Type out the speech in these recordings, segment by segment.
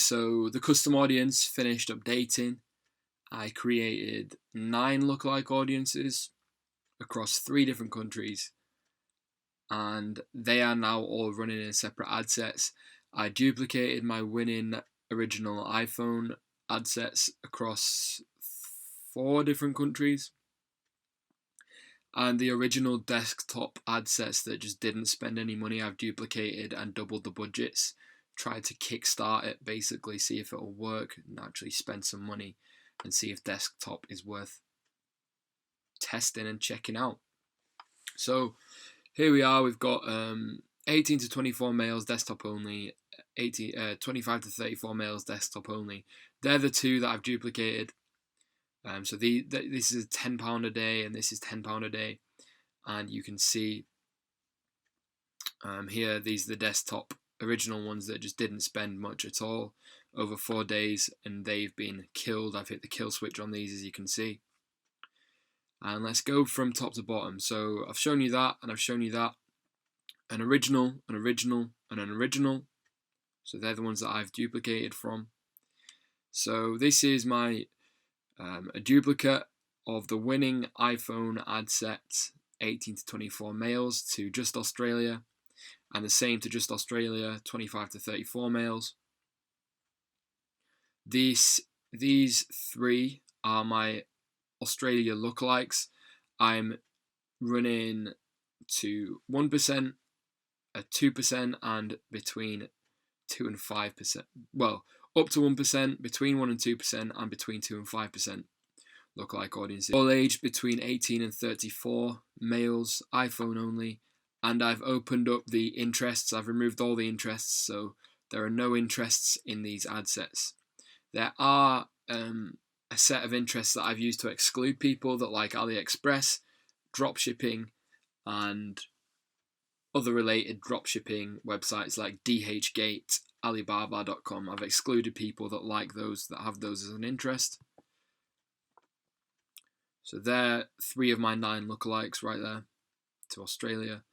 So the custom audience finished updating. I created 9 lookalike audiences across 3 different countries, and they are now all running in separate ad sets. I duplicated my winning original iPhone ad sets across 4 different countries, and the original desktop ad sets that just didn't spend any money I've duplicated and doubled the budgets. Tried to kickstart it, basically see if it'll work and actually spend some money and see if desktop is worth testing and checking out. So here we are. We've got 18 to 24 males desktop only, 25 to 34 males desktop only. They're the 2 that I've duplicated. So this is £10 a day and this is £10 a day, and you can see here these are the desktop original ones that just didn't spend much at all over 4 days, and they've been killed. I've hit the kill switch on these, as you can see. And let's go from top to bottom. So I've shown you that, and I've shown you that. An original, an original, and an original. So they're the ones that I've duplicated from. So this is my a duplicate of the winning iPhone ad set, 18 to 24 males to just Australia, and the same to just Australia, 25 to 34 males. These 3 are my Australia lookalikes. I'm running to 1%, 2%, and between 2 and 5%. Well, up to 1%, between 1 and 2%, and between 2 and 5% lookalike audiences. All aged between 18 and 34, males, iPhone only, and I've opened up the interests. I've removed all the interests, so there are no interests in these ad sets. There are a set of interests that I've used to exclude people that like AliExpress, dropshipping, and other related dropshipping websites like DHgate, Alibaba.com. I've excluded people that like those, that have those as an interest. So they're 3 of my 9 lookalikes right there to Australia.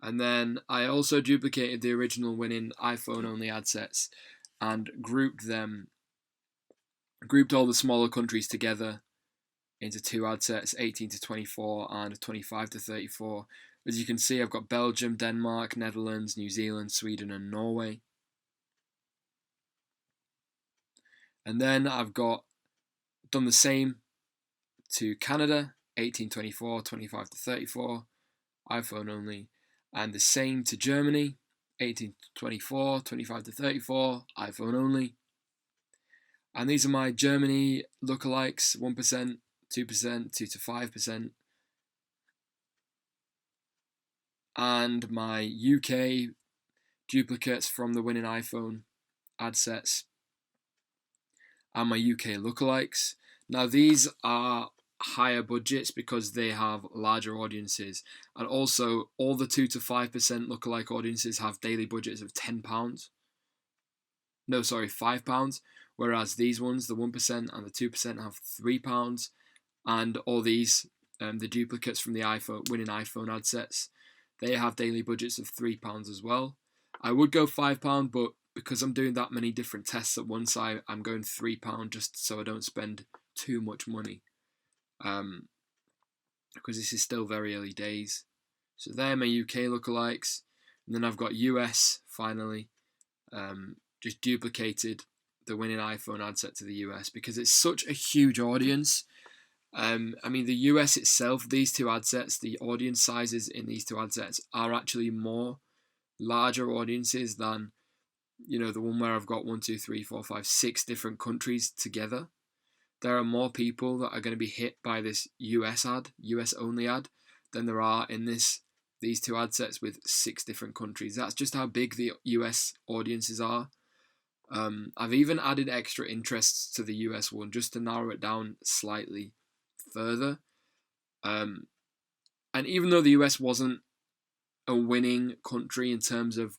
And then I also duplicated the original winning iPhone only ad sets and grouped all the smaller countries together into 2 ad sets, 18 to 24 and 25 to 34. As you can see, I've got Belgium, Denmark, Netherlands, New Zealand, Sweden, and Norway. And then I've done the same to Canada, 18 to 24, 25 to 34, iPhone only, and the same to Germany, 18 to 24, 25 to 34, iPhone only. And these are my Germany lookalikes, 1%, 2%, 2 to 5%. And my UK duplicates from the winning iPhone ad sets and my UK lookalikes. Now these are higher budgets because they have larger audiences, and also all the 2 to 5% lookalike audiences have daily budgets of £10. No, sorry, £5. Whereas these ones, the 1% and the 2%, have £3. And all these, the duplicates from the winning iPhone ad sets, they have daily budgets of £3 as well. I would go £5, but because I'm doing that many different tests at once, I'm going £3 just so I don't spend too much money. Because this is still very early days. So they're my UK lookalikes. And then I've got US, finally. Just duplicated the winning iPhone ad set to the US because it's such a huge audience. I mean, the US itself, these 2 ad sets, the audience sizes in these 2 ad sets are actually more larger audiences than, the one where I've got 1, 2, 3, 4, 5, 6 different countries together. There are more people that are going to be hit by this US only ad, than there are in these 2 ad sets with 6 different countries. That's just how big the US audiences are. I've even added extra interests to the US one just to narrow it down slightly further. And even though the US wasn't a winning country in terms of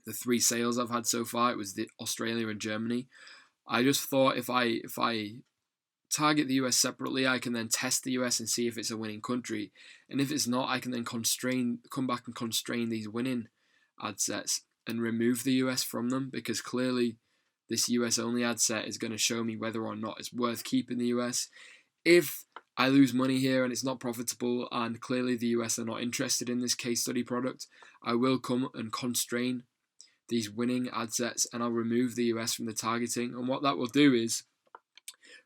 the 3 sales I've had so far, it was the Australia and Germany. I just thought if I target the US separately, I can then test the US and see if it's a winning country. And if it's not, I can then come back and constrain these winning ad sets and remove the US from them, because clearly this US only ad set is going to show me whether or not it's worth keeping the US. If I lose money here and it's not profitable, and clearly the US are not interested in this case study product, I will come and constrain these winning ad sets, and I'll remove the US from the targeting. And what that will do is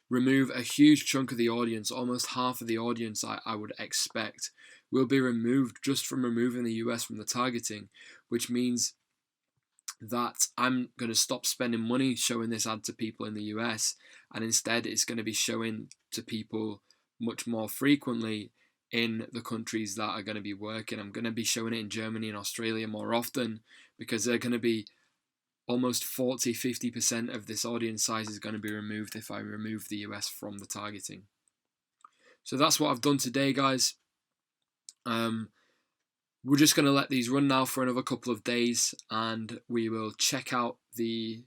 remove a huge chunk of the audience. Almost half of the audience I would expect will be removed just from removing the US from the targeting, which means that I'm going to stop spending money showing this ad to people in the US, and instead it's going to be showing to people much more frequently in the countries that are going to be working. I'm going to be showing it in Germany and Australia more often, because they're going to be almost 40-50% of this audience size is going to be removed if I remove the US from the targeting. So that's what I've done today, guys. We're just going to let these run now for another couple of days, and we will check out the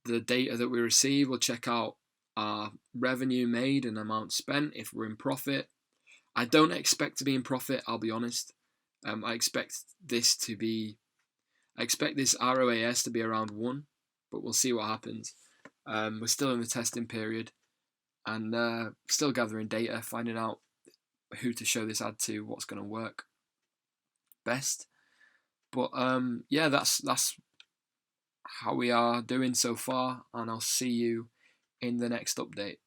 data that we receive. We'll check out our revenue made and amount spent, if we're in profit. I don't expect to be in profit, I'll be honest. I expect this ROAS to be around 1, but we'll see what happens. We're still in the testing period, and still gathering data, finding out who to show this ad to, what's going to work best. But yeah, that's how we are doing so far, and I'll see you in the next update.